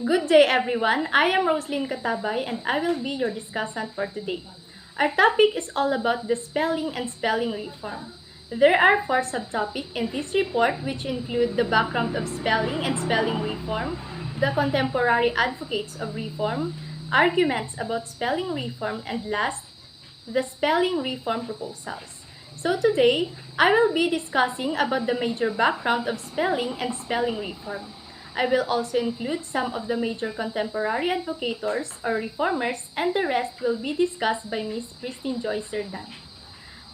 Good day everyone, I am Rosielyn Catabay and I will be your discussant for today. Our topic is all about the spelling and spelling reform. There are 4 subtopics in this report which include the background of spelling and spelling reform, the contemporary advocates of reform, arguments about spelling reform, and last, the spelling reform proposals. So today, I will be discussing about the major background of spelling and spelling reform. I will also include some of the major contemporary advocators or reformers, and the rest will be discussed by Ms. Christine Joy Serdan.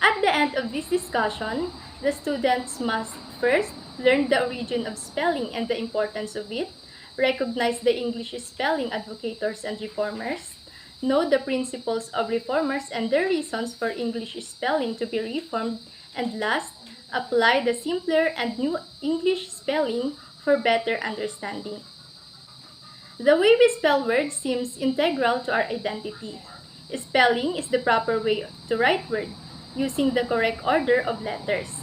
At the end of this discussion, the students must first learn the origin of spelling and the importance of it, recognize the English spelling advocators and reformers, know the principles of reformers and their reasons for English spelling to be reformed, and last, apply the simpler and new English spelling for better understanding. The way we spell words seems integral to our identity. Spelling is the proper way to write words, using the correct order of letters.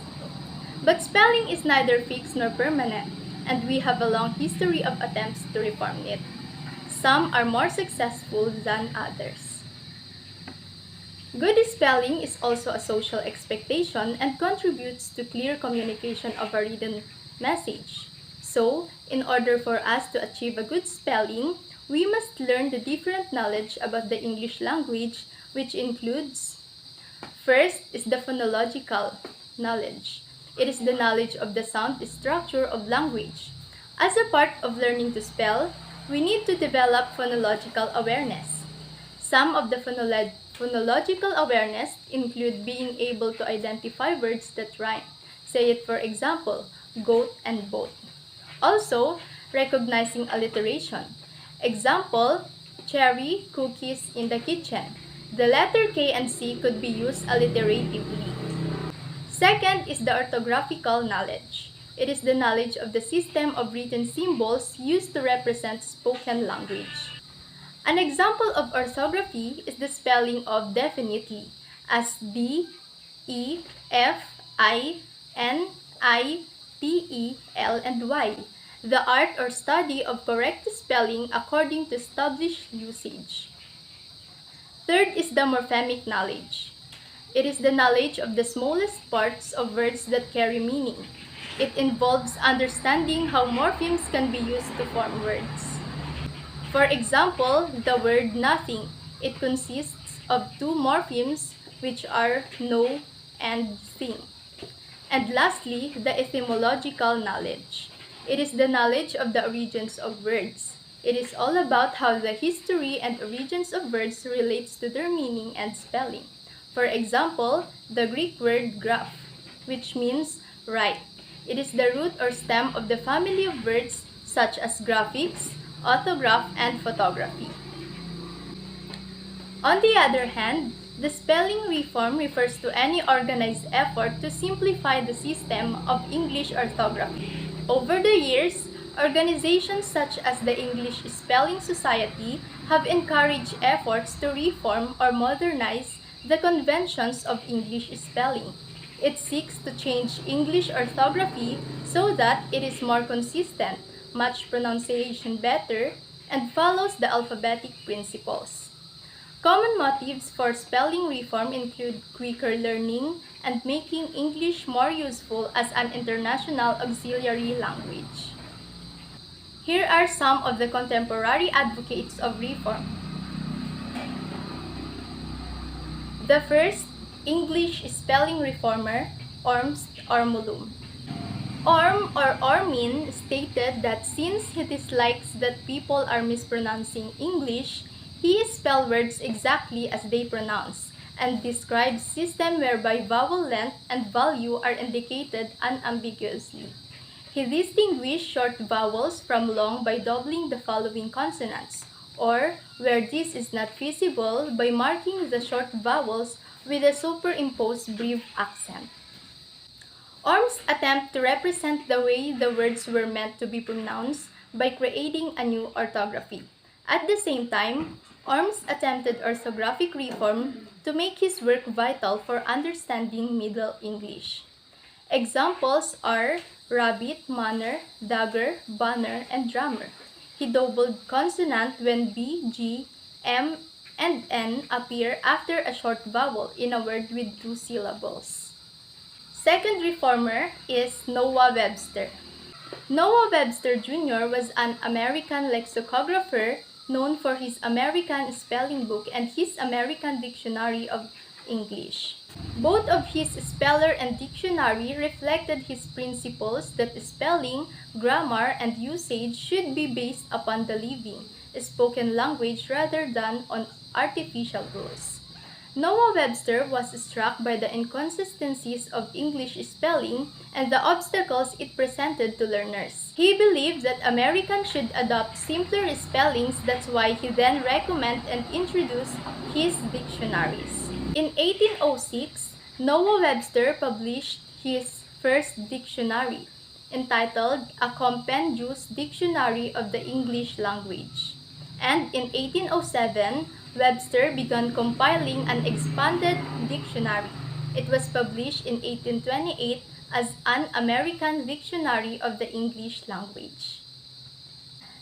But spelling is neither fixed nor permanent, and we have a long history of attempts to reform it. Some are more successful than others. Good spelling is also a social expectation and contributes to clear communication of a written message. So, in order for us to achieve a good spelling, we must learn the different knowledge about the English language, which includes: first is the phonological knowledge. It is the knowledge of the sound structure of language. As a part of learning to spell, we need to develop phonological awareness. Some of the phonological awareness include being able to identify words that rhyme. Say it, for example, goat and boat. Also, recognizing alliteration. Example, cherry cookies in the kitchen. The letter K and C could be used alliteratively. Second is the orthographical knowledge. It is the knowledge of the system of written symbols used to represent spoken language. An example of orthography is the spelling of definitely as D, E, F, I, N, I, T, E, L, and Y. The art or study of correct spelling according to established usage. Third is the morphemic knowledge. It is the knowledge of the smallest parts of words that carry meaning. It involves understanding how morphemes can be used to form words. For example, the word nothing. It consists of 2 morphemes which are no and thing. And lastly, the etymological knowledge. It is the knowledge of the origins of words. It is all about how the history and origins of words relates to their meaning and spelling. For example, the Greek word graph, which means write. It is the root or stem of the family of words such as graphics, autograph, and photography. On the other hand, the spelling reform refers to any organized effort to simplify the system of English orthography. Over the years, organizations such as the English Spelling Society have encouraged efforts to reform or modernize the conventions of English spelling. It seeks to change English orthography so that it is more consistent, match pronunciation better, and follows the alphabetic principles. Common motives for spelling reform include quicker learning and making English more useful as an international auxiliary language. Here are some of the contemporary advocates of reform. The first, English spelling reformer, Orms Ormulum. Ormin stated that since he dislikes that people are mispronouncing English, he spells words exactly as they pronounce, and describes system whereby vowel length and value are indicated unambiguously. He distinguished short vowels from long by doubling the following consonants, or, where this is not feasible, by marking the short vowels with a superimposed brief accent. Orm's attempt to represent the way the words were meant to be pronounced by creating a new orthography. At the same time, Orms attempted orthographic reform to make his work vital for understanding Middle English. Examples are rabbit, manner, dagger, banner, and drummer. He doubled consonant when B, G, M, and N appear after a short vowel in a word with two syllables. Second reformer is Noah Webster. Noah Webster Jr. was an American lexicographer known for his American Spelling Book and his American Dictionary of English. Both of his speller and dictionary reflected his principles that spelling, grammar, and usage should be based upon the living, spoken language rather than on artificial rules. Noah Webster was struck by the inconsistencies of English spelling and the obstacles it presented to learners. He believed that Americans should adopt simpler spellings. That's why he then recommended and introduced his dictionaries. In 1806, Noah Webster published his first dictionary, entitled A Compendious Dictionary of the English Language. And in 1807, Webster began compiling an expanded dictionary. It was published in 1828 as an American Dictionary of the English Language.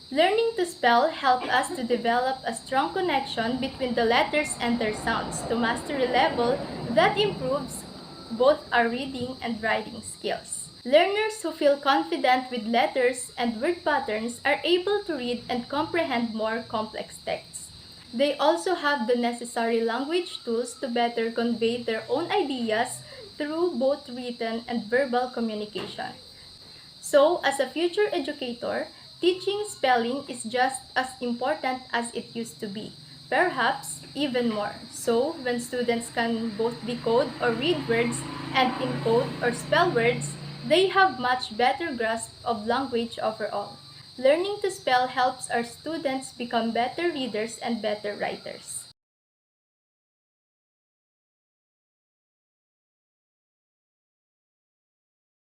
Learning to spell helped us to develop a strong connection between the letters and their sounds to mastery level that improves both our reading and writing skills. Learners who feel confident with letters and word patterns are able to read and comprehend more complex texts. They also have the necessary language tools to better convey their own ideas through both written and verbal communication. So, as a future educator, teaching spelling is just as important as it used to be, perhaps even more. So, when students can both decode or read words and encode or spell words, they have much better grasp of language overall. Learning to spell helps our students become better readers and better writers.